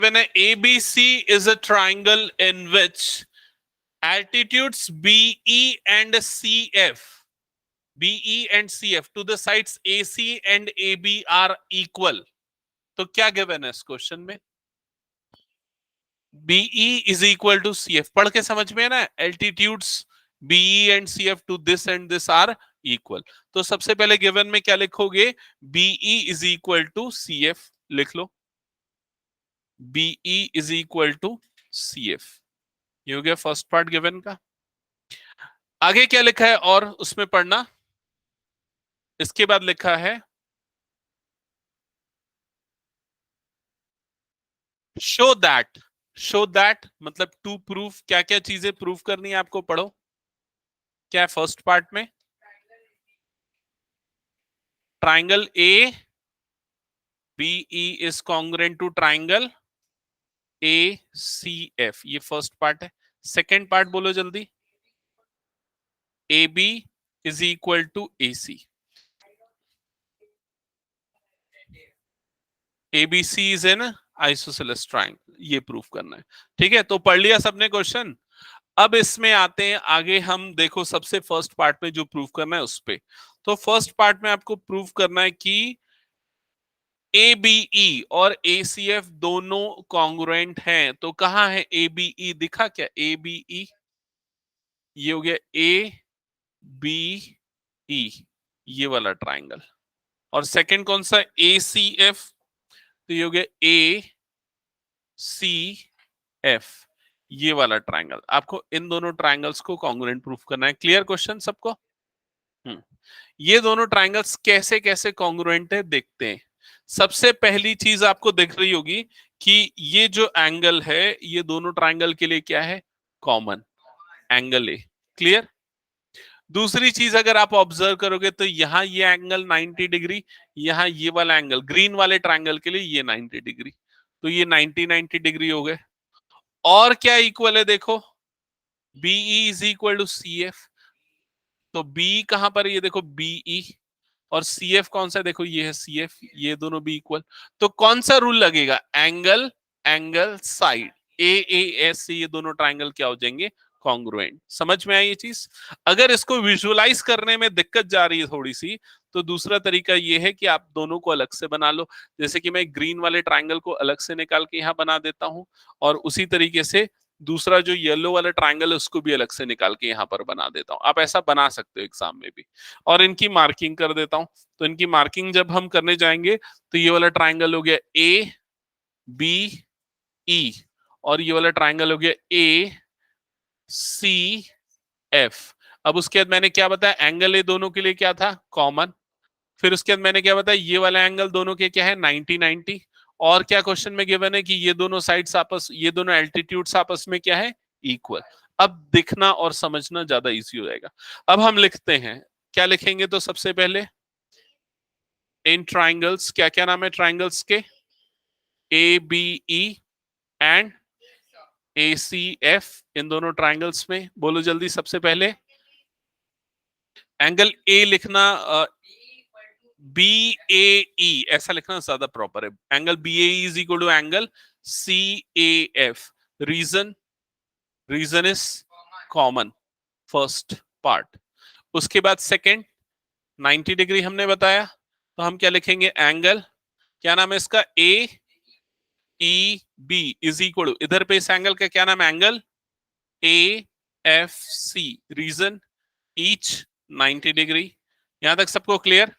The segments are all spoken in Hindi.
when a ABC is a triangle in which altitudes BE and CF, BE and CF to the sides AC and AB are equal, तो क्या गिवन है इस क्वेश्चन में? BE is equal to CF. पढ़ के समझ में है ना? Altitudes BE and CF to this and this are equal. तो सबसे पहले गिवन में क्या लिखोगे? BE is equal to CF लिख लो. BE is equal to CF. ये हो गया फर्स्ट पार्ट गिवन का. आगे क्या लिखा है और उसमें पढ़ना. इसके बाद लिखा है शो दैट मतलब टू प्रूफ. क्या क्या चीजें प्रूफ करनी है आपको, पढ़ो. क्या है फर्स्ट पार्ट में? Triangle A BE is congruent to triangle ACF. ये फर्स्ट पार्ट है. सेकेंड पार्ट बोलो जल्दी. AB is equal to AC. ABC is an isosceles triangle. ये प्रूफ करना है. ठीक है, तो पढ़ लिया सबने क्वेश्चन. अब इसमें आते हैं आगे. हम देखो सबसे फर्स्ट पार्ट में जो प्रूफ करना है उस पे. तो फर्स्ट पार्ट में आपको प्रूफ करना है कि ABE और ACF दोनों कॉन्ग्रुएंट हैं. तो कहां है ABE? दिखा क्या ABE? ये हो गया ABE, ये वाला ट्राइंगल. और सेकंड कौन सा? ACF. तो ये हो गया ACF, ये वाला ट्राइंगल. आपको इन दोनों ट्राइंगल्स को कॉन्ग्रुएंट प्रूफ करना है. क्लियर क्वेश्चन सबको? ये दोनों ट्राइंगल्स कैसे कैसे कॉन्ग्रुएंट है देखते हैं. सबसे पहली चीज आपको दिख रही होगी कि ये जो एंगल है ये दोनों ट्राइंगल के लिए क्या है? Common angle A. क्लियर? दूसरी चीज अगर आप ऑब्जर्व करोगे तो यहां ये एंगल 90 डिग्री, यहां ये वाला एंगल ग्रीन वाले ट्राइंगल के लिए ये 90 डिग्री. तो ये 90 डिग्री हो गए. और क्या इक्वल है देखो? BE is equal to CF. तो B कहां पर? ये देखो BE. और CF कौन सा? देखो ये है CF. ये दोनों भी इक्वल. तो कौन सा रूल लगेगा? एंगल साइड AAS से ये दोनों ट्राइंगल क्या हो जाएंगे? कॉन्ग्रुएंट. समझ में आई ये चीज? अगर इसको विजुअलाइज करने में दिक्कत जा रही है थोड़ी सी, तो दूसरा तरीका ये है कि आप दोनों को अलग से बना लो. जैसे कि मैं ग्रीन वाले ट्राइंगल को अलग से निकाल के यहां बना देता हूं, और उसी तरीके से दूसरा जो येलो वाला ट्राइंगल है उसको भी अलग से निकाल के यहां पर बना देता हूं. आप ऐसा बना सकते हो एग्जाम में भी. और इनकी मार्किंग कर देता हूं. तो इनकी मार्किंग जब हम करने जाएंगे तो ये वाला ट्राइंगल हो गया ABE, और ये वाला ट्राइंगल हो गया ACF. अब उसके बाद मैंने क्या बताया? एंगल ए दोनों के लिए क्या था? कॉमन. फिर उसके बाद मैंने क्या बताया? ये वाला एंगल दोनों के क्या है? 90. और क्या क्वेश्चन में गिवन है कि ये दोनों साइड्स आपस, ये दोनों एल्टीट्यूड्स आपस में क्या है? इक्वल. अब दिखना और समझना ज्यादा इजी हो जाएगा. अब हम लिखते हैं. क्या लिखेंगे? तो सबसे पहले इन ट्राइंगल्स, क्या क्या नाम है ट्राइंगल्स के? ABE and ACF. इन दोनों ट्राइंगल्स में बोलो जल्दी. सबसे पहले एंगल ए लिखना, BAE ऐसा लिखना ज्यादा प्रॉपर है. Angle BAE is equal to angle CAF. Reason is common. First part. उसके बाद सेकंड 90 डिग्री हमने बताया. तो हम क्या लिखेंगे? एंगल, क्या नाम है इसका? AEB इज इक्वल टू, इधर पे इस एंगल का क्या नाम है? Angle AFC. Reason each 90 degree. यहां तक सबको क्लियर?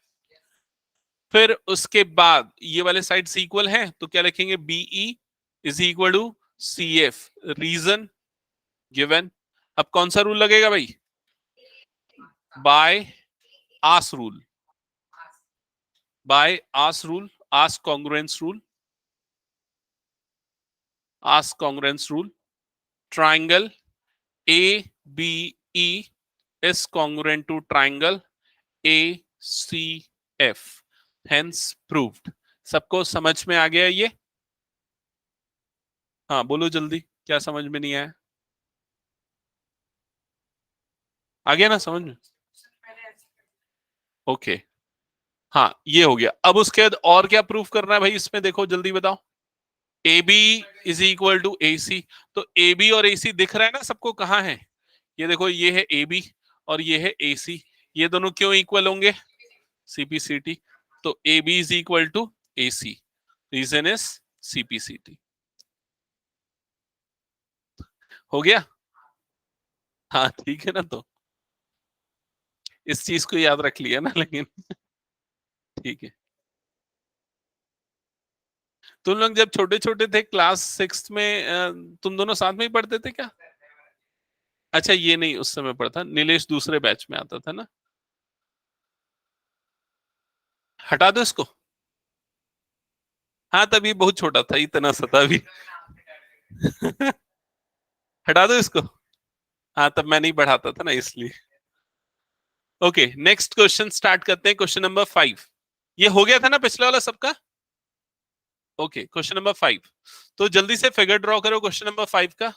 फिर उसके बाद ये वाले साइड्स इक्वल हैं तो क्या लिखेंगे? BE is equal to CF. Reason given. अब कौन सा रूल लगेगा भाई? By AAS rule. By AAS rule, AAS congruence rule. AAS congruence rule. Triangle ABE is congruent to triangle ACF. Hence proved. सबको समझ में आ गया ये? हाँ बोलो जल्दी, क्या समझ में नहीं आया? आ गया ना समझ में? ओके. हाँ ये हो गया. अब उसके बाद और क्या प्रूफ करना है भाई इसमें? देखो जल्दी बताओ. A B is equal to A C. तो ए बी और ए सी दिख रहा है ना सबको, कहाँ है? ये देखो, ये है ए बी और ये है ए सी। ये दोनों क्यों इक्वल होंगे? सीपीसीटी। तो A B is equal to A C, reason is CPCT. हो गया? हाँ ठीक है ना। तो इस चीज को याद रख लिया ना, लेकिन ठीक है। तुम लोग जब छोटे छोटे थे क्लास 6 में, तुम दोनों साथ में ही पढ़ते थे क्या? अच्छा, ये नहीं उस समय पढ़ता, नीलेश दूसरे बैच में आता था ना। हटा दो इसको। हाँ तभी बहुत छोटा था, इतना सता भी। हटा दो इसको। हाँ तब मैं नहीं पढ़ाता था ना, इसलिए। ओके, नेक्स्ट क्वेश्चन स्टार्ट करते हैं। Question number 5। ये हो गया था ना पिछले वाला सबका? Okay, question number 5। तो जल्दी से फिगर ड्रॉ करो क्वेश्चन नंबर 5 का।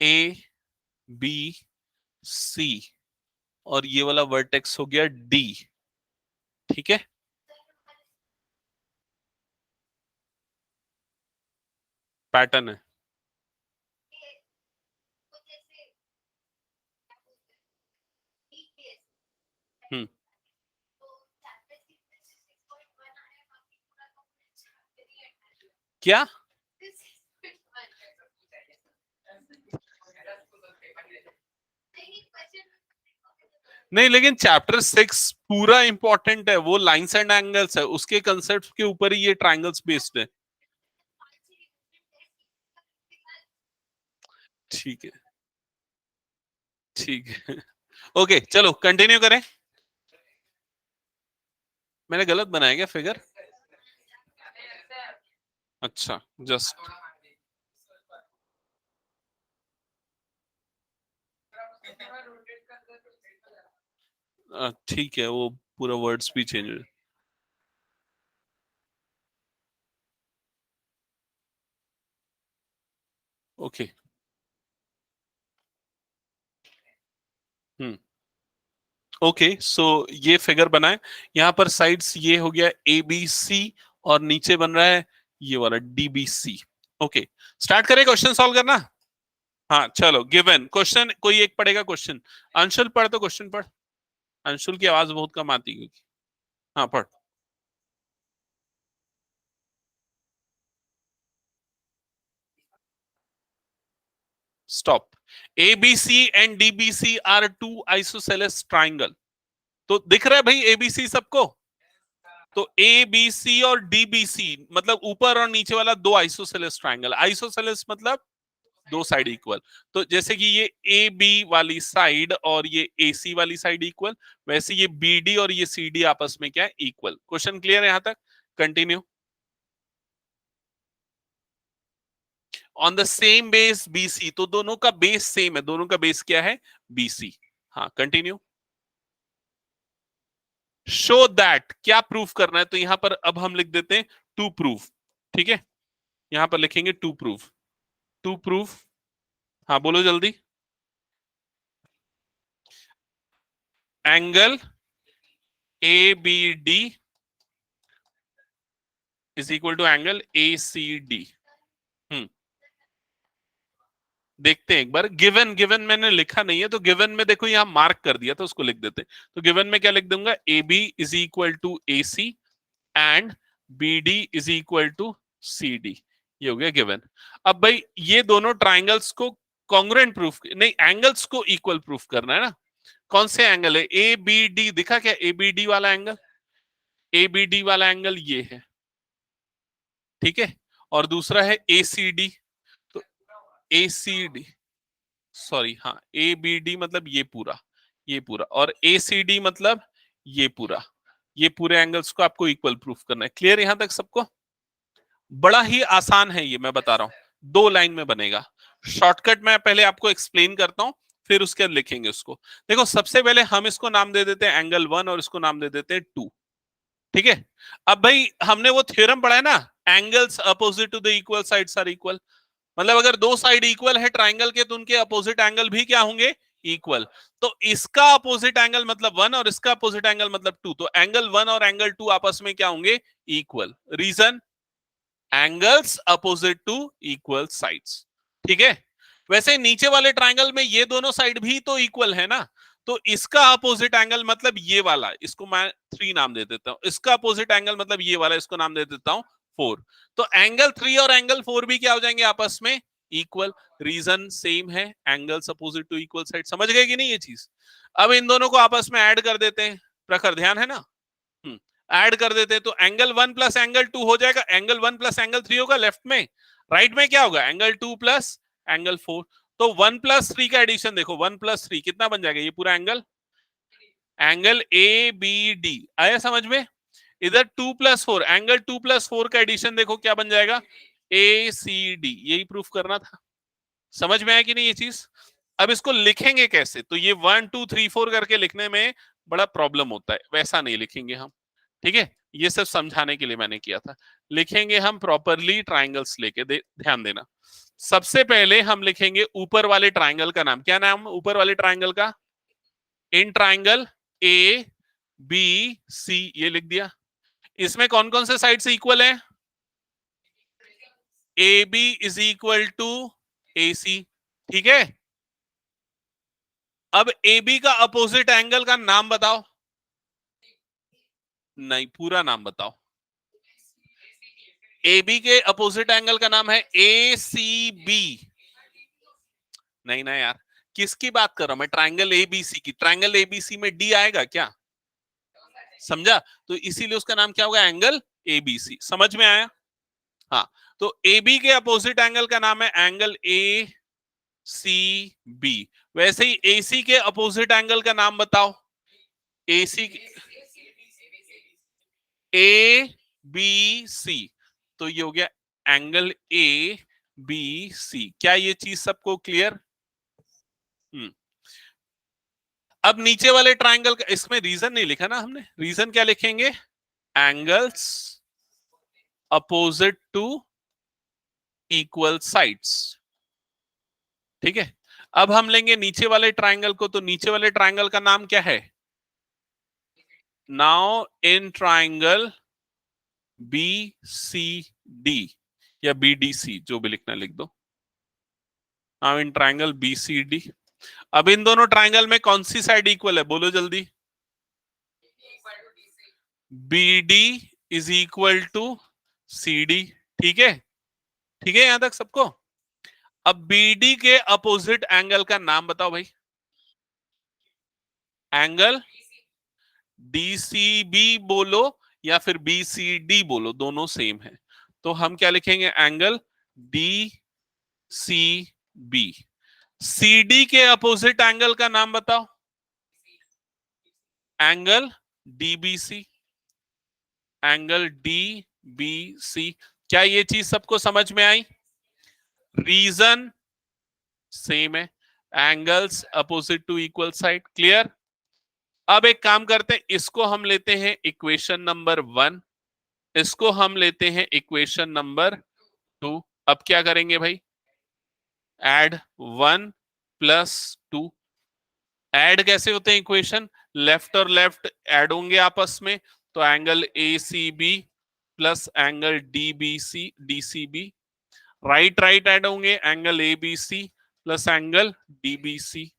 ए बी सी और ये वाला वर्टेक्स हो गया डी। ठीक है, पैटर्न है। हम्म। क्या? नहीं, लेकिन चैप्टर 6 पूरा इंपॉर्टेंट है, वो लाइंस एंड एंगल्स है, उसके कंसेप्ट के ऊपर ही ये ट्रायंगल्स बेस्ड है। ठीक है, ठीक है। ओके चलो कंटिन्यू करें। मैंने गलत बनाया क्या फिगर? अच्छा, जस्ट ठीक है, वो पूरा वर्ड्स भी चेंज हो। ओके। हम्म। ओके सो ये फिगर बनाए। यहाँ पर साइड्स ये हो गया ए बी सी और नीचे बन रहा है ये वाला D B C. Okay, start करें क्वेश्चन सॉल्व करना। हाँ चलो, गिवन क्वेश्चन कोई एक पढ़ेगा क्वेश्चन। अंशुल पढ़, तो क्वेश्चन पढ़। अंशुल की आवाज बहुत कम आती है क्योंकि। हाँ पढ़। Stop. A B C and D B C are two isosceles triangle. तो दिख रहा है भाई एबीसी सबको? तो ए बी सी और डी बी सी मतलब ऊपर और नीचे वाला दो आइसोसेलेस ट्राइंगल। आइसोसेलेस मतलब दो साइड इक्वल। तो जैसे कि ये ए बी वाली साइड और ये ए सी वाली साइड इक्वल, वैसे ये बी डी और ये सी डी आपस में क्या है? इक्वल। क्वेश्चन क्लियर है यहां तक? Continue. On the same base B C, तो दोनों का बेस सेम है, दोनों का बेस क्या है? B C. हाँ कंटिन्यू। शो दैट, क्या प्रूफ करना है? तो यहां पर अब हम लिख देते हैं टू प्रूफ। ठीक है, यहां पर लिखेंगे टू प्रूफ। To proof. हाँ बोलो जल्दी। Angle A B D is equal to angle A C D. Hmm. देखते हैं एक बार। गिवन, गिवन मैंने लिखा नहीं है, तो गिवन में देखो यहां मार्क कर दिया था, उसको लिख देते हैं। तो गिवन में क्या लिख दूंगा? A B is equal to A C and B D is equal to C D. ये हो गया गिवन। अब भाई ये दोनों ट्राइंगल्स को कॉन्ग्रुएंट प्रूफ नहीं, एंगल्स को इक्वल प्रूफ करना है ना। कौन से एंगल है? ए बी डी दिखा क्या? ए बी डी वाला एंगल, ए बी डी वाला एंगल ये है। ठीक है, और दूसरा है ए सी डी। तो ए सी डी, सॉरी हाँ, ए बी डी मतलब ये पूरा, ये पूरा, और ए सी डी मतलब ये पूरा। ये पूरे एंगल्स को आपको इक्वल प्रूफ करना है। क्लियर यहां तक सबको? बड़ा ही आसान है ये, मैं बता रहा हूं, दो लाइन में बनेगा। शॉर्टकट मैं पहले आपको एक्सप्लेन करता हूं, फिर उसके बाद लिखेंगे उसको। देखो सबसे पहले हम इसको नाम दे देते हैं एंगल 1 और इसको नाम दे देते हैं 2। ठीक है, अब भाई हमने वो थ्योरम पढ़ा है ना, angles opposite to the equal sides are equal. मतलब अगर दो साइड इक्वल है ट्राइंगल के तो उनके अपोजिट एंगल भी क्या होंगे, इक्वल। तो इसका अपोजिट एंगल मतलब 1 और इसका अपोजिट एंगल मतलब 2, तो एंगल 1 और एंगल 2 आपस में क्या होंगे, equal. Reason, angles opposite to equal sides. ठीक है। वैसे नीचे वाले ट्राइंगल में ये दोनों साइड भी तो इक्वल है ना, तो इसका अपोजिट एंगल मतलब ये वाला, इसको मैं 3 नाम दे देता हूं। इसका अपोजिट एंगल मतलब ये वाला, इसको नाम दे देता हूं 4। तो एंगल 3 और एंगल 4 भी क्या हो जाएंगे आपस में, इक्वल। रीजन सेम है, angles opposite to equal side. समझ गए कि नहीं ये चीज। अब इन दोनों को आपस में ऐड कर देते हैं, प्रखर ध्यान है ना। ऐड कर देते हैं तो एंगल 1 प्लस एंगल 2 हो जाएगा, एंगल 1 प्लस एंगल 3 होगा लेफ्ट में, राइट में क्या होगा, एंगल 2 प्लस एंगल 4। तो 1 प्लस 3 का एडिशन देखो, 1 प्लस 3 कितना बन जाएगा, ये पूरा angle, angle A B D. आया समझ में। इधर 2 प्लस 4, एंगल 2 प्लस 4 का एडिशन देखो क्या बन जाएगा, ए सी डी। यही प्रूफ करना था। समझ में आया कि नहीं ये चीज। अब इसको लिखेंगे कैसे, तो ये 1 2 3 4 करके लिखने में बड़ा प्रॉब्लम होता है, वैसा नहीं लिखेंगे हम। ठीक है, ये सब समझाने के लिए मैंने किया था। लिखेंगे हम प्रॉपरली ट्राइंगल्स लेके, ध्यान देना। सबसे पहले हम लिखेंगे ऊपर वाले ट्राइंगल का नाम, क्या नाम ऊपर वाले ट्राइंगल का, इन ट्राइंगल ए बी सी, ये लिख दिया। इसमें कौन कौन से साइड से इक्वल है, A B is equal to A C. ठीक है। अब ए बी का अपोजिट एंगल का नाम बताओ, नहीं पूरा नाम बताओ। ए बी के अपोजिट एंगल का नाम है ए सी बी। नहीं ना यार, किसकी बात कर रहा हूं मैं, ट्राइंगल एबीसी की। ट्राइंगल एबीसी में डी आएगा क्या, समझा। तो इसीलिए उसका नाम क्या होगा, एंगल एबीसी। समझ में आया। हाँ, तो एबी के अपोजिट एंगल का नाम है एंगल ए सी बी। वैसे ही एसी के अपोजिट एंगल का नाम बताओ, एसी ए बी सी। तो ये हो गया एंगल ए बी सी। क्या ये चीज सबको क्लियर। अब नीचे वाले ट्राइंगल का, इसमें रीजन नहीं लिखा ना हमने, रीजन क्या लिखेंगे, angles opposite to equal sides. ठीक है। अब हम लेंगे नीचे वाले ट्राइंगल को, तो नीचे वाले ट्राइंगल का नाम क्या है, now in triangle B C D, या बी डी सी, जो भी लिखना लिख दो। Now in triangle B C D. अब इन दोनों ट्राइंगल में कौन सी साइड इक्वल है, बोलो जल्दी। B D is equal to C D. ठीक है, ठीक है यहां तक सबको। अब बीडी के अपोजिट एंगल का नाम बताओ भाई, एंगल डीसीबी बोलो या फिर बीसीडी बोलो, दोनों सेम है। तो हम क्या लिखेंगे, angle D C B. CD के अपोजिट एंगल का नाम बताओ, एंगल डीबीसी। Angle DBC. क्या ये चीज सबको समझ में आई। रीजन सेम है, angles opposite to equal side. Clear. अब एक काम करते हैं, इसको हम लेते हैं इक्वेशन नंबर 1, इसको हम लेते हैं इक्वेशन नंबर 2। अब क्या करेंगे भाई, ऐड 1 प्लस 2। ऐड कैसे होते हैं इक्वेशन, लेफ्ट और लेफ्ट ऐड होंगे आपस में, तो angle A C B plus angle D B C D C B. Right right add होंगे, angle A B C plus angle D B C.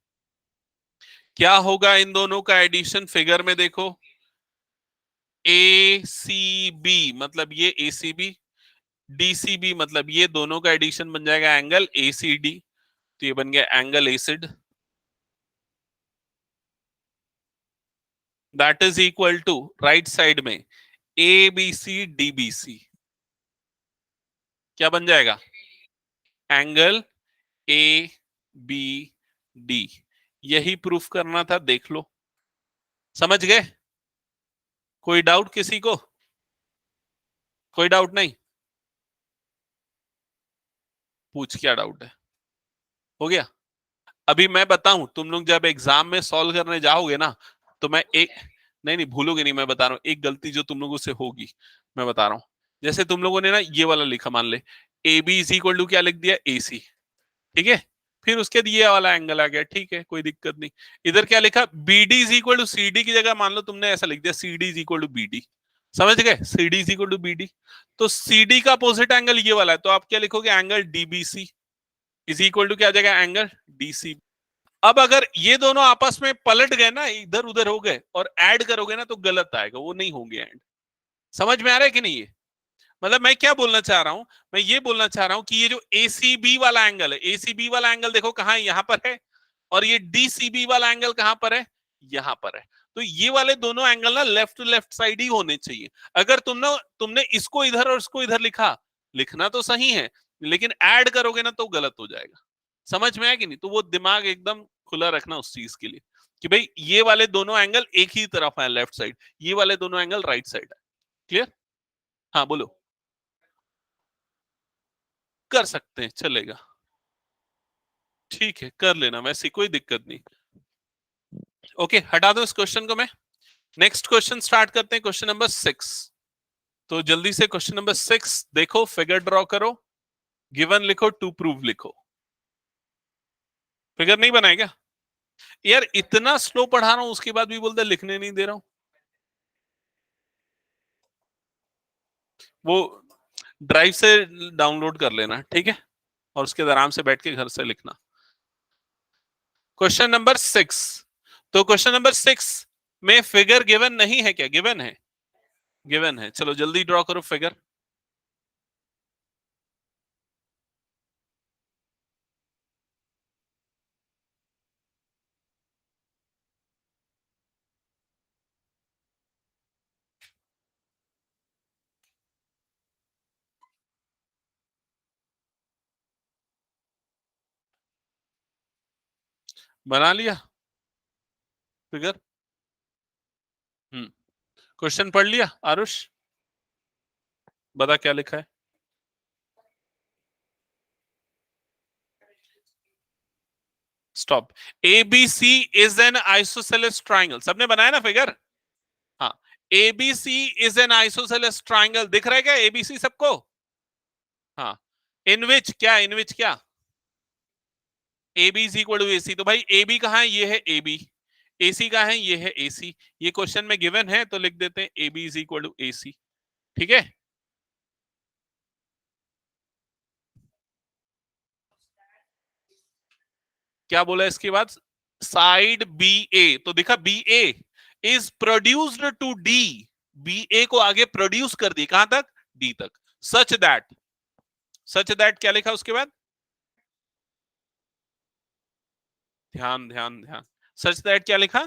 क्या होगा इन दोनों का एडिशन, फिगर में देखो, ए सी बी मतलब ये A C B, D C B मतलब ये, दोनों का एडिशन बन जाएगा एंगल ए सी डी। तो ये बन गया angle A C D, that is equal to right side में A B C D B C. क्या बन जाएगा, एंगल ए बी डी। यही प्रूफ करना था, देख लो। समझ गए। कोई डाउट किसी को, कोई डाउट नहीं, पूछ क्या डाउट है, हो गया। अभी मैं बताऊं, तुम लोग जब एग्जाम में सॉल्व करने जाओगे ना, तो मैं एक, नहीं नहीं भूलोगे नहीं, मैं बता रहा हूं एक गलती जो तुम लोगों से होगी, मैं बता रहा हूं। जैसे तुम लोगों ने ना ये वाला लिखा, मान ले A B is equal to क्या लिख दिया, ए सी, ठीक है, फिर उसके बाद ये वाला एंगल आ गया, ठीक है, कोई दिक्कत नहीं। इधर क्या लिखा, B D is equal to C D की जगह मान लो तुमने ऐसा लिख दिया, C D is equal to B D, समझ गए, C D is equal to B D. तो सी डी का अपोजिट एंगल ये वाला है, तो आप क्या लिखोगे, angle DBC is equal to क्या आ जाएगा, एंगल डीसी। अब अगर ये दोनों आपस में पलट गए ना, इधर उधर हो गए, और ऐड करोगे ना तो गलत आएगा, वो नहीं होंगे ऐड। समझ में आ रहा है कि नहीं ये, मतलब मैं क्या बोलना चाह रहा हूं, मैं ये बोलना चाह रहा हूं कि ये जो एसीबी वाला एंगल है, एसीबी वाला एंगल देखो कहां है, यहां पर है, और ये डीसीबी वाला एंगल कहां पर है, यहां पर है। तो ये वाले दोनों एंगल ना लेफ्ट टू लेफ्ट साइड ही होने चाहिए। अगर तुमने तुमने इसको इधर और इसको इधर लिखा, लिखना तो सही है, लेकिन ऐड करोगे ना तो गलत हो जाएगा। समझ में आया कि नहीं, तो वो दिमाग एकदम खुला रखना उस चीज के लिए कि भाई ये वाले दोनों एंगल एक ही तरफ है, लेफ्ट साइड, ये वाले दोनों एंगल राइट साइड है। क्लियर? हाँ बोलो। कर सकते हैं, चलेगा, ठीक है, कर लेना, वैसे कोई दिक्कत नहीं। ओके, हटा दो इस क्वेश्चन को मैं। नेक्स्ट क्वेश्चन स्टार्ट करते हैं, क्वेश्चन नंबर 6। तो जल्दी से क्वेश्चन नंबर 6 देखो, फिगर ड्रॉ करो, गिवन लिखो, टू प्रूव लिखो। फिगर नहीं बनाएगा यार, इतना स्लो पढ़ा रहा हूं उसके बाद भी बोलते लिखने नहीं दे रहा हूं। वो ड्राइव से डाउनलोड कर लेना, ठीक है, और उसके बाद आराम से बैठ के घर से लिखना। Question number 6। तो क्वेश्चन नंबर 6 में फिगर गिवन नहीं है क्या, गिवन है, गिवन है, चलो जल्दी ड्रॉ करो फिगर। बना लिया फिगर? हम्म, क्वेश्चन पढ़ लिया आरुष? बता क्या लिखा है। Stop. ABC is an isosceles triangle, सबने बनाया ना फिगर? हाँ, ABC is an isosceles triangle, दिख रहा है क्या एबीसी सबको? हाँ, इन विच क्या, इन विच क्या, A B is equal to A C. तो भाई ए बी कहाँ है, ये है ए बी, ए सी कहाँ है, ये है ए सी। ये क्वेश्चन में गिवन है तो लिख देते हैं A B is equal to A C, ठीक है। क्या बोला इसके बाद, साइड बी ए, तो देखा B A is produced to D, B A को आगे प्रोड्यूस कर दी कहां तक, डी तक। सच दैट, सच दैट क्या लिखा उसके बाद, ध्यान ध्यान ध्यान, सच दैट क्या लिखा,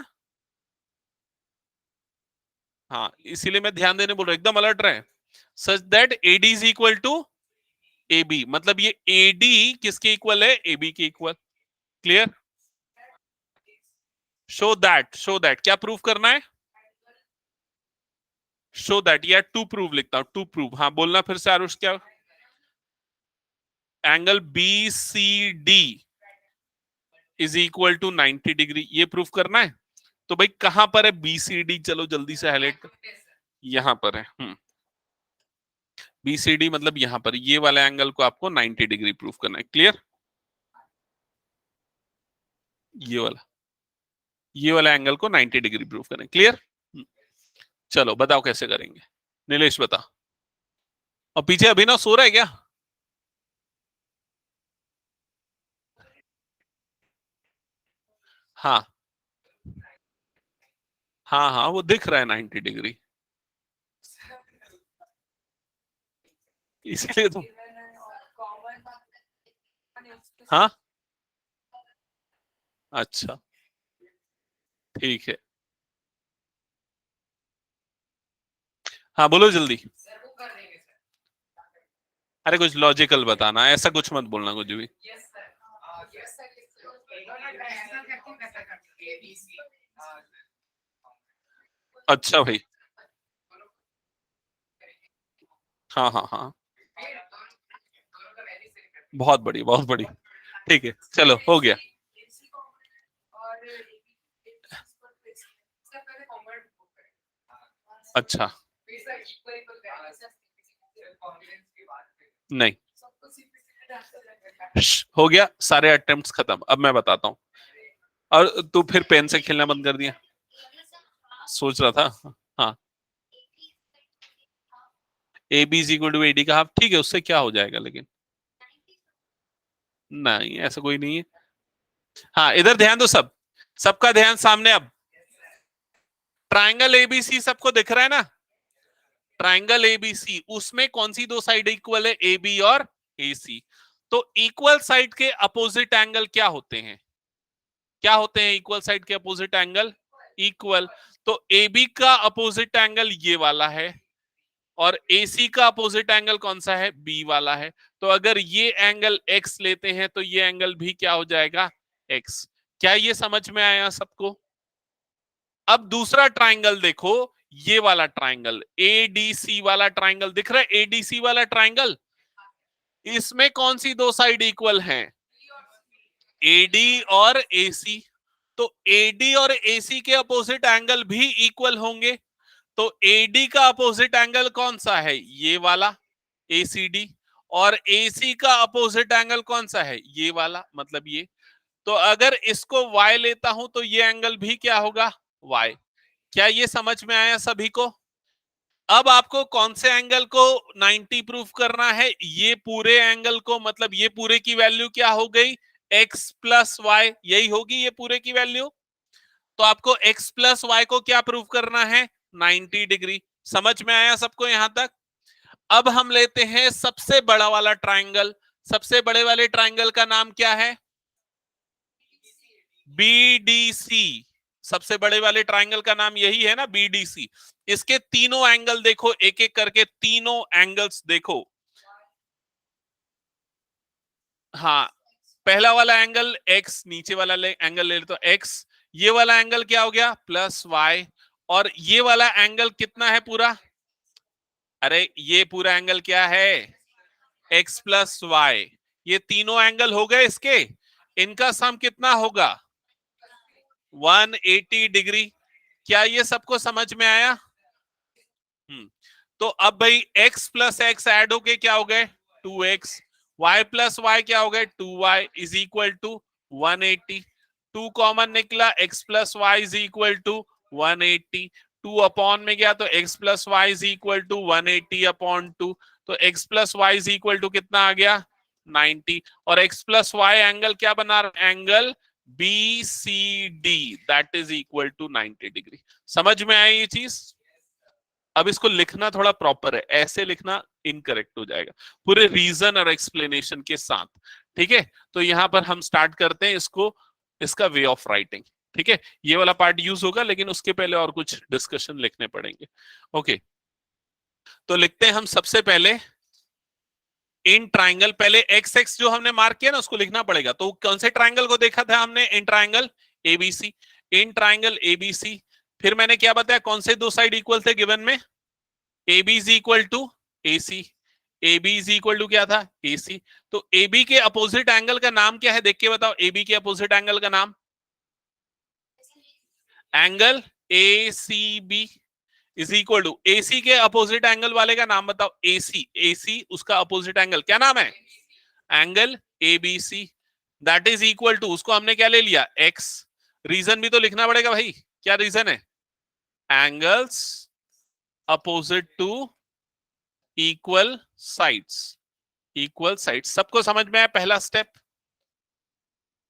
हाँ इसीलिए मैं ध्यान देने बोल रहा हूं, एकदम अलर्ट रहे। Such that AD is equal to A B, मतलब ये एडी किसके इक्वल है, ए बी के इक्वल। क्लियर? शो दैट क्या प्रूव करना है, शो दैट, या टू प्रूव लिखता हूं, टू प्रूव, हाँ बोलना फिर से आरुष क्या, angle B C D is equal to 90 degree, ये प्रूफ करना है। तो भाई कहां पर है बी सी डी, चलो जल्दी से हाईलाइट कर, यहां पर है। बी सी डी मतलब यहां पर, ये वाले एंगल को आपको 90 डिग्री प्रूफ करना है। क्लियर? ये वाला, ये वाला एंगल को 90 डिग्री प्रूफ करना है। क्लियर? चलो बताओ कैसे करेंगे, नीलेश बता। और पीछे अभिनव सो रहा है क्या? हाँ हाँ हाँ, वो दिख रहा है 90 डिग्री, इसलिए तो। हाँ, अच्छा, ठीक है, हाँ बोलो जल्दी। अरे कुछ लॉजिकल बताना, ऐसा कुछ मत बोलना कुछ भी। अच्छा भाई, हाँ हाँ हाँ, बहुत बड़ी, बहुत बड़ी, ठीक है, चलो हो गया। अच्छा, नहीं। हो गया, सारे अटेम्प्ट्स खत्म। अब मैं बताता हूँ। और तू फिर पेन से खेलना बंद कर दिया? सोच रहा था। हाँ, A B is equal to A D का हाफ, ठीक है, उससे क्या हो जाएगा लेकिन? नहीं, ऐसा कोई नहीं है। हाँ, इधर ध्यान दो सब, सबका ध्यान सामने। अब ट्राइंगल एबीसी सबको दिख रहा है ना? ट्राइंगल एबीसी, उसमें कौन सी दो साइड इक्वल है? ए बी और ए सी। तो इक्वल साइड के अपोजिट एंगल क्या होते हैं? क्या होते हैं इक्वल साइड के अपोजिट एंगल? इक्वल। तो ए बी का अपोजिट एंगल ये वाला है, और AC का अपोजिट एंगल कौन सा है? B वाला है। तो अगर ये एंगल X लेते हैं तो ये एंगल भी क्या हो जाएगा? X। क्या ये समझ में आया सबको? अब दूसरा ट्राइंगल देखो, ये वाला ट्राइंगल, ADC वाला ट्राइंगल दिख रहा है? ADC वाला ट्राइंगल, इसमें कौन सी दो साइड इक्वल हैं? AD और AC। तो AD और AC के अपोजिट एंगल भी इक्वल होंगे। तो AD का अपोजिट एंगल कौन सा है? ये वाला, ACD। और AC का अपोजिट एंगल कौन सा है? ये वाला, मतलब ये। तो अगर इसको Y लेता हूं तो ये एंगल भी क्या होगा? Y। क्या ये समझ में आया सभी को? अब आपको कौन से एंगल को 90 प्रूफ करना है? ये पूरे एंगल को, मतलब ये पूरे की वैल्यू क्या हो गई? x प्लस वाई, यही होगी ये पूरे की वैल्यू। तो आपको x प्लस वाई को क्या प्रूव करना है? 90 डिग्री। समझ में आया सबको यहां तक? अब हम लेते हैं सबसे बड़ा वाला ट्राइंगल। सबसे बड़े वाले ट्राइंगल का नाम क्या है? BDC। सबसे बड़े वाले ट्राइंगल का नाम यही है ना, BDC। इसके तीनों एंगल देखो, एक एक करके तीनों एंगल्स देखो। हाँ, पहला वाला एंगल x, नीचे वाला एंगल ले तो x, ये वाला एंगल क्या हो गया? Plus y। और ये वाला एंगल कितना है पूरा? अरे ये पूरा एंगल क्या है? x plus y. ये तीनों एंगल हो गए इसके, इनका सम कितना होगा? 180 डिग्री। क्या ये सबको समझ में आया? तो अब भाई x प्लस एक्स एड होके क्या हो गए? 2x। y प्लस वाई क्या हो गए? 2y is equal to 180। 2 common निकला, x plus y is equal to 180। 2 upon में गया तो x plus y is equal to 180 upon 2। तो x plus y is equal to कितना आ गया? 90। और x प्लस वाई एंगल क्या बना? Angle BCD, that is equal to 90 degree. समझ में आई ये चीज? अब इसको लिखना थोड़ा प्रॉपर है, ऐसे लिखना इनकरेक्ट हो जाएगा, पूरे रीजन और एक्सप्लेनेशन के साथ। ठीक है, तो यहां पर हम स्टार्ट करते हैं इसको, इसका वे ऑफ राइटिंग। ठीक है, ये वाला पार्ट यूज होगा, लेकिन उसके पहले और कुछ डिस्कशन लिखने पड़ेंगे। ओके, तो लिखते हैं हम सबसे पहले इन ट्राइंगल। पहले एक्स एक्स जो हमने मार्क किया ना, उसको लिखना पड़ेगा। तो कौन से ट्राइंगल को देखा था हमने? इन ट्राइंगल एबीसी। इन ट्राइंगल एबीसी। फिर मैंने क्या बताया, कौन से दो साइड इक्वल थे गिवन में? A B is equal to A C. A B is equal to क्या था? A C. तो ए बी के अपोजिट एंगल का नाम क्या है? देख के बताओ, ए बी के अपोजिट एंगल का नाम? Angle A C B is equal to A C के अपोजिट एंगल वाले का नाम बताओ। ए सी, ए सी उसका अपोजिट एंगल क्या नाम है? Angle A B C. That is equal to, उसको हमने क्या ले लिया? एक्स। रीजन भी तो लिखना पड़ेगा भाई, क्या रीजन है? Angles opposite to equal sides. Equal sides, सबको समझ में आया पहला स्टेप?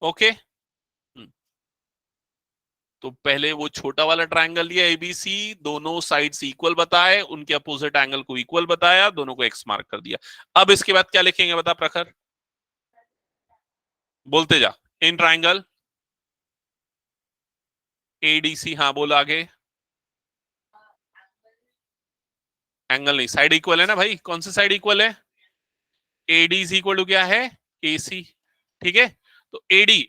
ओके। तो पहले वो छोटा वाला ट्रायंगल लिया एबीसी, दोनों साइड्स इक्वल बताए, उनके अपोजिट एंगल को इक्वल बताया, दोनों को एक्स मार्क कर दिया। अब इसके बाद क्या लिखेंगे बता प्रखर? बोलते जा। इन ट्रायंगल एडीसी, हाँ बोल आगे। एंगल नहीं, साइड इक्वल है ना भाई, कौन सी साइड इक्वल है? एडी इज इक्वल टू क्या है? एसी। ठीक है, तो एडी,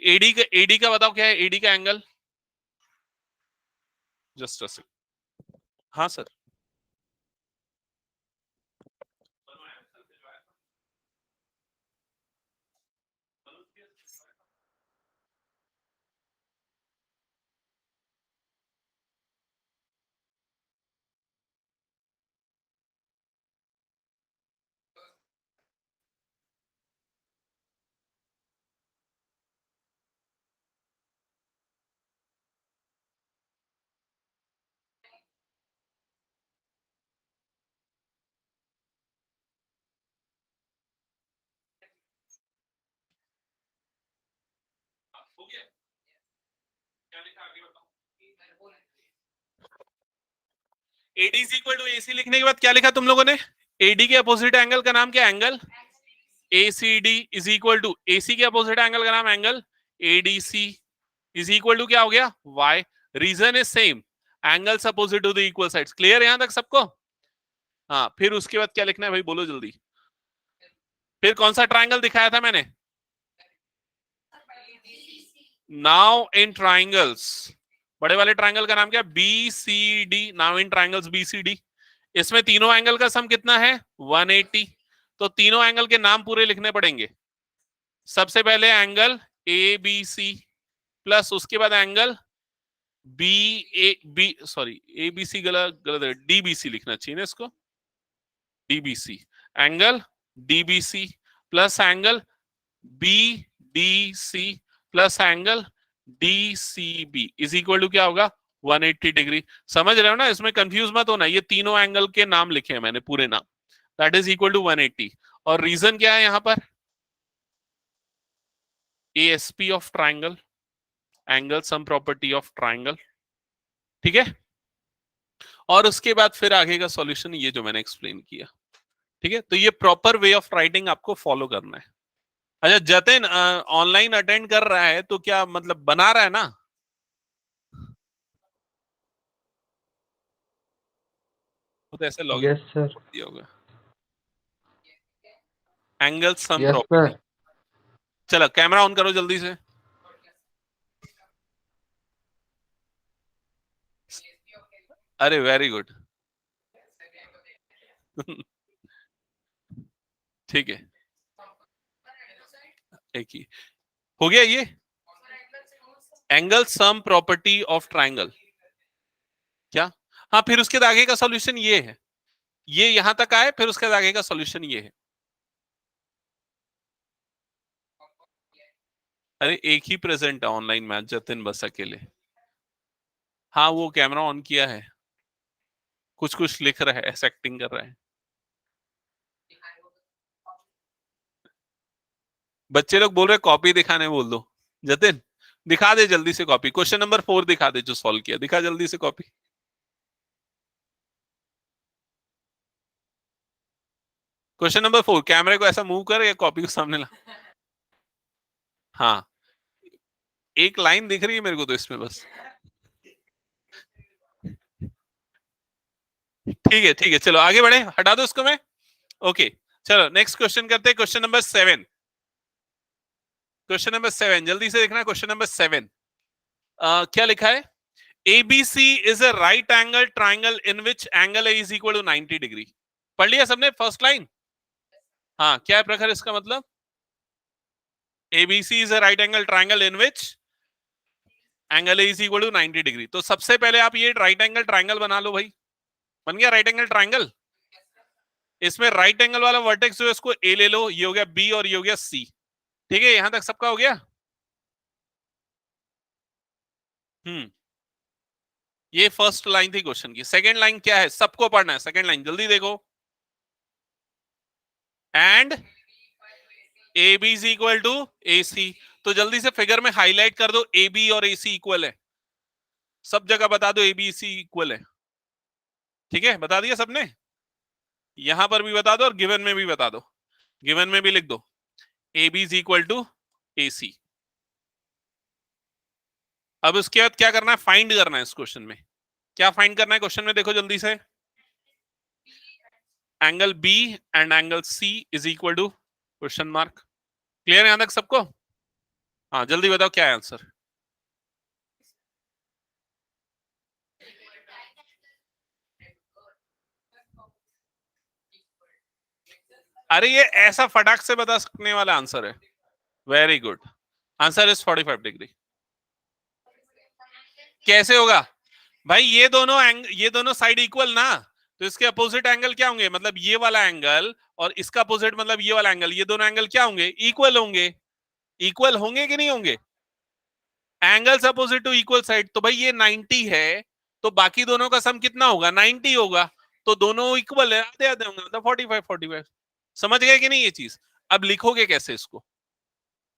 एडी का बताओ क्या है? एडी का एंगल, जस्ट अ सेकंड। हाँ sir. AD is equal to AC लिखने के बाद क्या लिखा तुम लोगों ने? AD के अपोजिट एंगल का नाम क्या? Angle ACD is equal to AC के अपोजिट एंगल का नाम angle ADC is equal to क्या हो गया? Y. Reason is same, angles opposite to the equal sides. Clear यहां तक सबको? हाँ, फिर उसके बाद क्या लिखना है भाई, बोलो जल्दी. फिर कौन सा ट्राइंगल दिखाया था मैंने? नाउ इन ट्राइंगल्स, बड़े वाले ट्राइंगल का नाम क्या? BCD. Now in triangles BCD. इसमें तीनों एंगल का सम कितना है? 180. तो तीनों एंगल के नाम पूरे लिखने पड़ेंगे. सबसे पहले एंगल ABC प्लस उसके बाद एंगल सॉरी ABC गलत गलत है, DBC लिखना चाहिए ना इसको. DBC angle DBC plus angle BDC plus angle DCB is equal to क्या होगा? 180 डिग्री. समझ रहे हो ना? इसमें कंफ्यूज मत होना, ये तीनों एंगल के नाम लिखे हैं मैंने, पूरे नाम. That is equal to 180. और रीजन क्या है यहां पर? ASP of triangle, angle sum property of triangle. ठीक है. और उसके बाद फिर आगे का सॉल्यूशन ये जो मैंने एक्सप्लेन किया. ठीक है. तो ये प्रॉपर वे ऑफ राइटिंग आपको फॉलो करना है. अच्छा, जतिन ऑनलाइन अटेंड कर रहा है तो क्या मतलब बना रहा है ना? तो ऐसे लॉग इन दिया होगा. Angle sum property. चलो कैमरा ऑन करो जल्दी से. अरे वेरी गुड. ठीक है, एक ही हो गया ये. Angle sum property of triangle. क्या? हाँ, फिर उसके आगे का सॉल्यूशन ये है. ये यहां तक आए, फिर उसके आगे का सॉल्यूशन ये है. अरे एक ही प्रेजेंट है ऑनलाइन मैच, जतिन बस अकेले. हाँ, वो कैमरा ऑन किया है, कुछ कुछ लिख रहा है, ऐसा एक्टिंग कर रहा है. बच्चे लोग बोल रहे कॉपी दिखाने, बोल दो जतिन. दिखा दे जल्दी से कॉपी. क्वेश्चन नंबर 4 दिखा दे जो सॉल्व किया. दिखा जल्दी से कॉपी. Question number 4. कैमरे को ऐसा मूव कर या कॉपी को सामने ला. हाँ, एक लाइन दिख रही है मेरे को तो इसमें बस. ठीक है, ठीक है, चलो आगे बढ़े. हटा दो उसको मैं. ओके, चलो नेक्स्ट क्वेश्चन करते हैं. Question number 7. क्वेश्चन नंबर 7 जल्दी से देखना. क्वेश्चन नंबर 7 क्या लिखा है? ABC is a right angle triangle in which angle A is equal to 90 degree. पढ़ लिया सबने फर्स्ट लाइन? हाँ, क्या है प्रखर इसका मतलब? ABC is a right angle triangle in which angle A is equal to 90 degree. तो सबसे पहले आप ये राइट एंगल ट्राइंगल बना लो भाई. बन गया राइट एंगल ट्राइंगल. इसमें राइट एंगल वाला वर्टेक्स जो है इसको A ले लो, ये हो गया B और ये हो गया C. ठीक है, यहां तक सबका हो गया. ये फर्स्ट लाइन थी क्वेश्चन की. सेकंड लाइन क्या है? सबको पढ़ना है. सेकंड लाइन जल्दी देखो. And AB is equal to AC. तो जल्दी से फिगर में हाईलाइट कर दो AB और AC इक्वल है. सब जगह बता दो ABC इक्वल है. ठीक है, बता दिया सबने. यहां पर भी बता दो और गिवन में भी बता दो. गिवन में भी लिख दो AB is equal to AC. अब उसके बाद क्या करना है? फाइंड करना है. इस क्वेश्चन में क्या फाइंड करना है? क्वेश्चन में देखो जल्दी से. Angle B and angle C is equal to question mark. Clear है यहां तक सबको? हाँ, जल्दी बताओ क्या है आंसर. अरे ये ऐसा फटाक से बता सकने वाला आंसर है. Very good. Answer is 45 degree. कैसे होगा भाई? ये दोनों साइड इक्वल ना, तो इसके अपोजिट एंगल क्या होंगे? मतलब ये वाला एंगल और इसका अपोजिट मतलब ये वाला एंगल, ये दोनों एंगल क्या होंगे? इक्वल होंगे. इक्वल होंगे कि नहीं होंगे? Angles opposite to equal side. तो भाई ये 90 है, तो बाकी दोनों का सम कितना होगा? 90 होगा. तो दोनों इक्वल है, आधे आधे होंगे, मतलब 45 45. समझ गए कि नहीं ये चीज? अब लिखोगे कैसे इसको?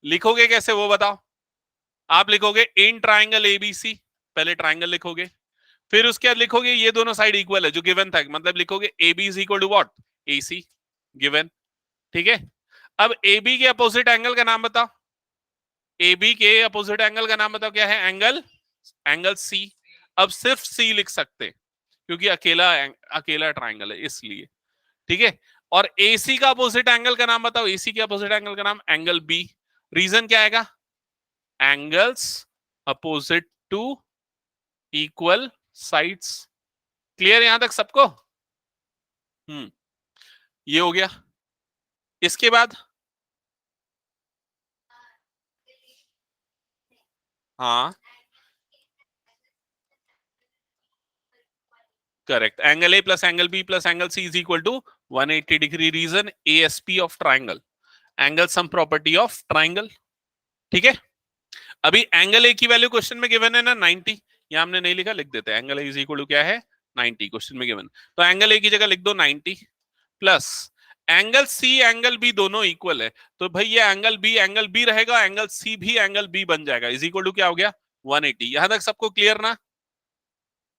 लिखोगे कैसे वो बताओ. आप लिखोगे इन ट्राइंगल एबीसी, पहले ट्राइंगल लिखोगे, फिर उसके बाद लिखोगे ये दोनों साइड इक्वल है जो गिवन था, मतलब लिखोगे A B is equal to what, A C, given. ठीक है, अब ए बी के अपोजिट एंगल का नाम बताओ, ए बी के अपोजिट एंगल का नाम बताओ, क्या है, एंगल, एंगल सी। अब सिर्फ सी लिख सकते क्योंकि अकेला अकेला ट्राइंगल है इसलिए। ठीक है, और एसी का अपोजिट एंगल का नाम बताओ, एसी के अपोजिट एंगल का नाम एंगल बी। रीजन क्या आएगा, angles opposite to equal sides. Clear यहां तक सबको? ये हो गया। इसके बाद हाँ correct, angle A plus angle B plus angle C is equal to 180 degree. Reason ASP of triangle, angle sum property of triangle. ठीक है, अभी एंगल ए की वैल्यू क्वेश्चन में गिवन है ना 90, यहां हमने नहीं लिखा, लिख देते हैं angle A is equal to क्या है 90, क्वेश्चन में गिवन। तो एंगल ए की जगह लिख दो 90 plus angle C angle B दोनों इक्वल है, तो भाई ये एंगल बी रहेगा, एंगल सी भी एंगल बी बन जाएगा, इज इक्वल टू क्या हो गया 180। यहां तक सबको क्लियर ना?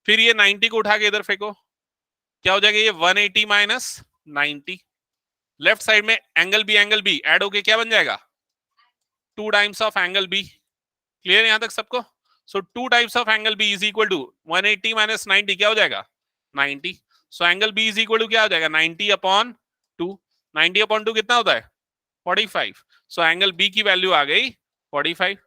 फिर ये 90 को उठा के इधर फेंको, क्या हो जाएगा ये 180 माइनस 90। लेफ्ट साइड में एंगल बी ऐड होके क्या बन जाएगा, 2 times of angle B. Clear यहां तक सबको? So 2 times of angle B is equal to 180 minus 90 क्या हो जाएगा 90। So angle B is equal to क्या हो जाएगा 90 अपॉन 2। 90 अपॉन 2 कितना होता है 45। सो एंगल बी की वैल्यू आ गई 45।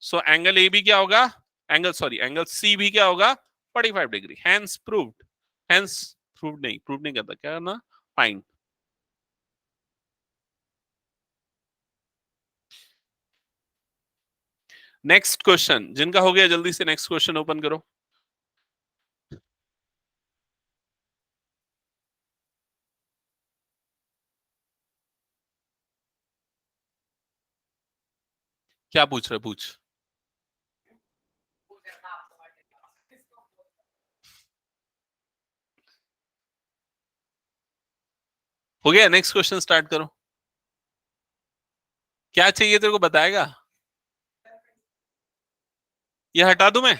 सो एंगल ए बी क्या होगा, एंगल सी भी क्या होगा 45 degree. Hence proved, hence proved नहीं, प्रूव नहीं करता, क्या ना फाइंड। नेक्स्ट क्वेश्चन, जिनका हो गया जल्दी से नेक्स्ट क्वेश्चन ओपन करो। क्या पूछ रहे, पूछ। हो गया, नेक्स्ट क्वेश्चन स्टार्ट करो। क्या चाहिए तेरे को बताएगा, ये हटा दूं मैं?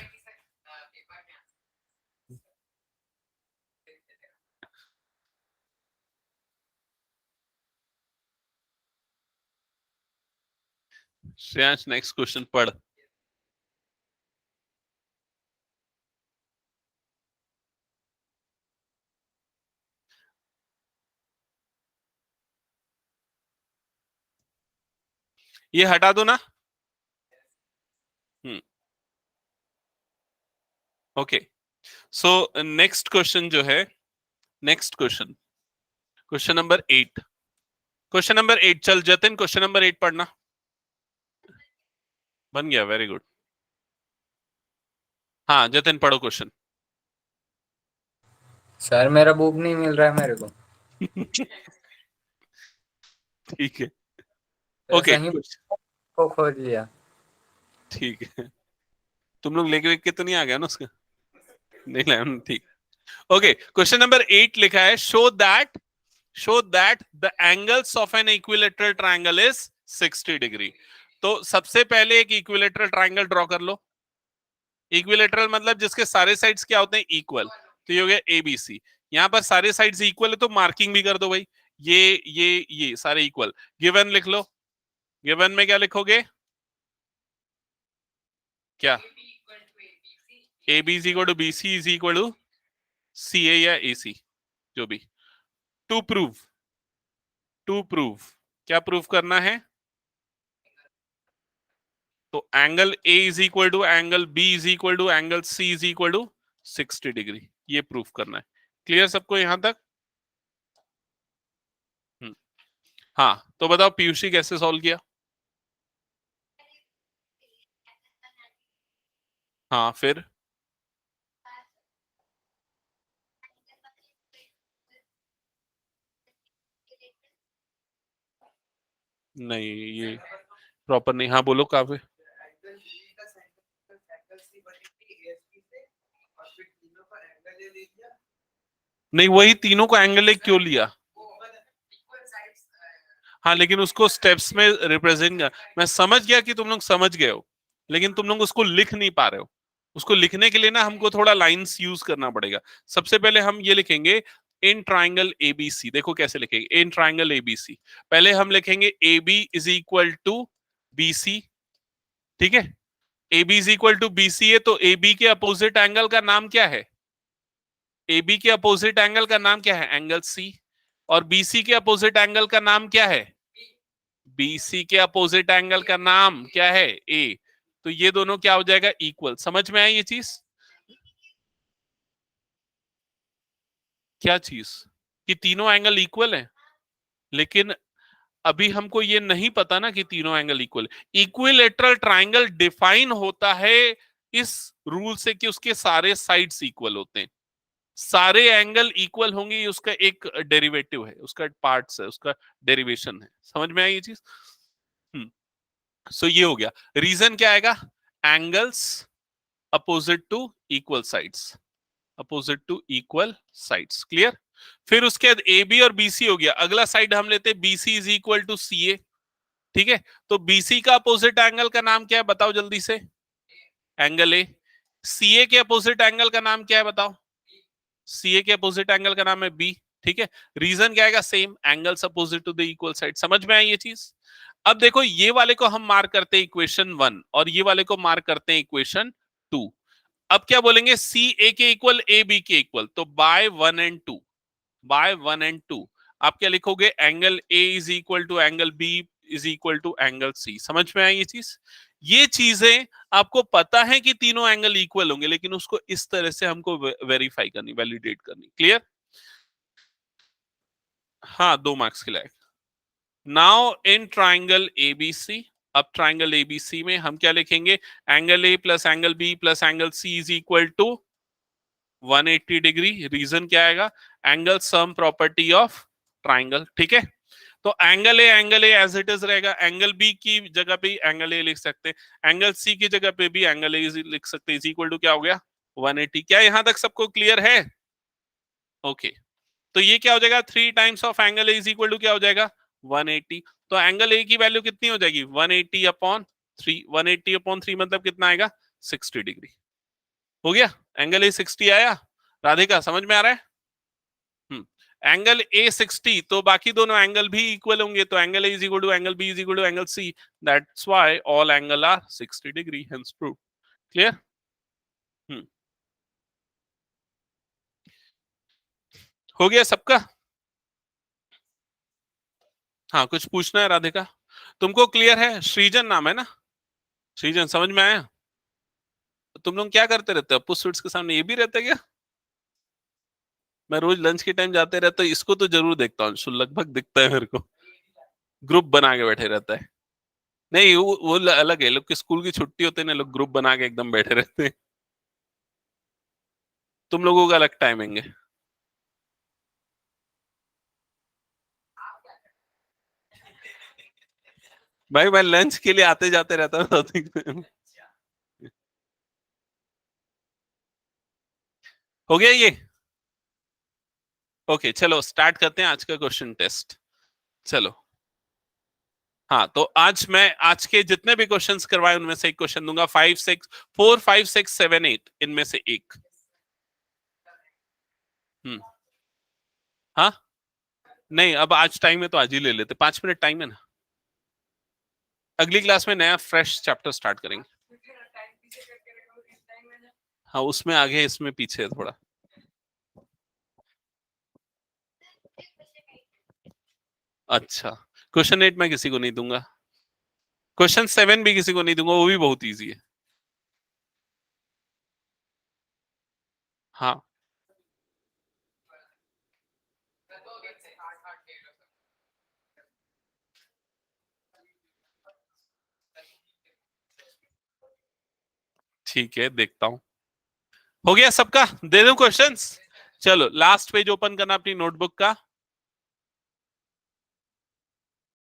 श्रेयांश नेक्स्ट क्वेश्चन पढ़। ये हटा दो ना। ओके, सो नेक्स्ट क्वेश्चन जो है, next question, question number 8, question number 8। चल जतिन क्वेश्चन नंबर 8 पढ़ना। बन गया, वेरी गुड। हाँ जतिन पढ़ो क्वेश्चन। सर मेरा बुक नहीं मिल रहा है मेरे को। ठीक है, तो ओके सही को खोज लिया। ठीक है, तुम लोग लेके के तो नहीं आ गया ना उसका, नहीं लाया ना, ठीक। ओके, क्वेश्चन नंबर 8 लिखा है, show that the angles of an equilateral triangle is 60 degree. तो सबसे पहले एक इक्विलेटरल ट्राइंगल ड्रॉ कर लो। इक्विलेटरल मतलब जिसके सारे साइड्स क्या होते हैं इक्वल, तो ये हो गया एबीसी। यहां पर सारे साइड्स इक्वल है तो मार्किंग भी कर दो भाई, ये सारे इक्वल। गिवन लिख लो, गिवन में क्या लिखोगे, क्या A B is equal to B C is equal to C A या ए सी, जो भी। टू प्रूव, टू प्रूव, क्या प्रूव करना है, तो angle A is equal to angle B is equal to angle C is equal to 60 degree, ये प्रूफ करना है। क्लियर सबको यहां तक? हाँ तो बताओ पीयूषी कैसे सॉल्व किया? हाँ फिर नहीं, ये प्रॉपर नहीं। हाँ बोलो काफी। नहीं, वही तीनों को एंगल एक क्यों लिया? हाँ लेकिन उसको स्टेप्स में रिप्रेजेंट, मैं समझ गया कि तुम लोग समझ गए हो, लेकिन तुम लोग उसको लिख नहीं पा रहे हो। उसको लिखने के लिए ना हमको थोड़ा लाइंस यूज करना पड़ेगा। सबसे पहले हम ये लिखेंगे इन ट्राइंगल एबीसी। देखो कैसे लिखेंगे इन ट्राइंगल एबीसी। पहले हम लिखेंगे A B is equal to B C. ठीक है, A B is equal to B C है, तो ए बी के अपोजिट एंगल का नाम क्या है? ए बी के अपोजिट एंगल का नाम क्या है? Angle C. और बीसी के अपोजिट एंगल का नाम क्या है? बीसी के अपोजिट एंगल का नाम क्या है? ए। तो ये दोनों क्या हो जाएगा? इक्वल। समझ में आई ये चीज? क्या चीज? कि तीनों एंगल इक्वल है। लेकिन अभी हमको ये नहीं पता ना कि तीनों angle equal. Equilateral triangle define होता है इस रूल से कि उसके सारे साइड्स इक्वल होते हैं। सारे एंगल इक्वल होंगे, ये उसका एक डेरिवेटिव है, उसका पार्ट्स है, उसका डेरिवेशन है। समझ में आई ये चीज? सो ये हो गया। रीजन क्या आएगा? Angles opposite to equal sides. Opposite to equal sides. Clear? फिर उसके बाद ए बी और बीसी हो गया। अगला साइड हम लेते हैं BC is equal to C ए। ठीक है, तो बीसी का अपोजिट एंगल का नाम क्या है बताओ जल्दी से? Angle A. सीए के अपोजिट एंगल का नाम क्या है बताओ? सीए के अपोजिट एंगल का नाम है बी। ठीक है, रीजन क्या आएगा? Same, angles opposite to the equal side. समझ में आई ये चीज? अब देखो ये वाले को हम मार्क करते हैं इक्वेशन 1 और ये वाले को मार्क करते हैं इक्वेशन 2। अब क्या बोलेंगे? सी ए के इक्वल ए बी के इक्वल, तो बाय 1 एंड 2। बाय 1 एंड 2 आप क्या लिखोगे? Angle A is equal to angle B is equal to angle C. समझ में आई ये चीज? ये चीजें आपको पता है कि तीनों एंगल इक्वल होंगे, लेकिन उसको इस तरह से हमको वेरीफाई करनी, वैलिडेट करनी। क्लियर? हाँ, 2 मार्क्स के लायक। Now in triangle A B C. अब ट्राइंगल एबीसी में हम क्या लिखेंगे? Angle A plus angle B plus angle C is equal to 180 degree. Reason क्या आएगा? Angle sum property of triangle. ठीक है, तो angle A as it is रहेगा। एंगल बी की जगह पे एंगल ए लिख सकते हैं, एंगल सी की जगह पे भी एंगल ए लिख सकते हैं। इज इक्वल टू क्या हो गया? 180। क्या यहां तक सबको क्लियर है? ओके, तो ये क्या हो जाएगा? 3 times of angle A is equal to क्या हो जाएगा? 180। तो एंगल ए की वैल्यू कितनी हो जाएगी? 180 अपॉन 3। 180 अपॉन 3 मतलब कितना आएगा? 60 डिग्री। हो गया? एंगल ए 60 आया। राधिका समझ में आ रहा है? एंगल ए 60, तो बाकी दोनों एंगल भी इक्वल होंगे, तो angle A is equal to angle B is equal to angle C. That's why all angle are 60 degree, hence prove. Clear? हो गया सबका? हाँ, कुछ पूछना है राधिका? तुमको क्लियर है? सृजन नाम है ना? सृजन समझ में आया? तुम लोग क्या करते रहते हो? पुश स्वीट्स के सामने ये भी रहता है क्या? मैं रोज लंच के टाइम जाते रहता हूँ, इसको तो जरूर देखता हूँ, लगभग दिखता है मेरे को। ग्रुप बना के बैठे रहता है। नहीं, वो अलग है, लोग की स्कूल की छुट्टी होते हैं ना, लोग ग्रुप बना के एकदम बैठे रहते हैं। तुम लोगों का अलग टाइमिंग है। भाई मैं लंच के लिए आते जाते रहता हूँ। हो गया ये? ओके, चलो स्टार्ट करते हैं आज का क्वेश्चन टेस्ट। चलो, हाँ, तो आज के जितने भी क्वेश्चंस करवाए उनमें से एक क्वेश्चन दूंगा। 5 6 4 5 6 7 8 इनमें से एक। हम्म। हाँ, नहीं, अब आज टाइम है तो आज ही ले लेते, 5 मिनट टाइम है ना। अगली क्लास में नया फ्रेश चैप्टर स्टार्ट करेंगे। हाँ, उसमें आगे इसमें पीछे है थोड़ा। अच्छा, क्वेश्चन 8 मैं किसी को नहीं दूंगा, क्वेश्चन 7 भी किसी को नहीं दूंगा, वो भी बहुत इजी है। हाँ, ठीक है, देखता हूं। हो गया सबका? दे दूं क्वेश्चंस? चलो लास्ट पेज ओपन करना अपनी नोटबुक का।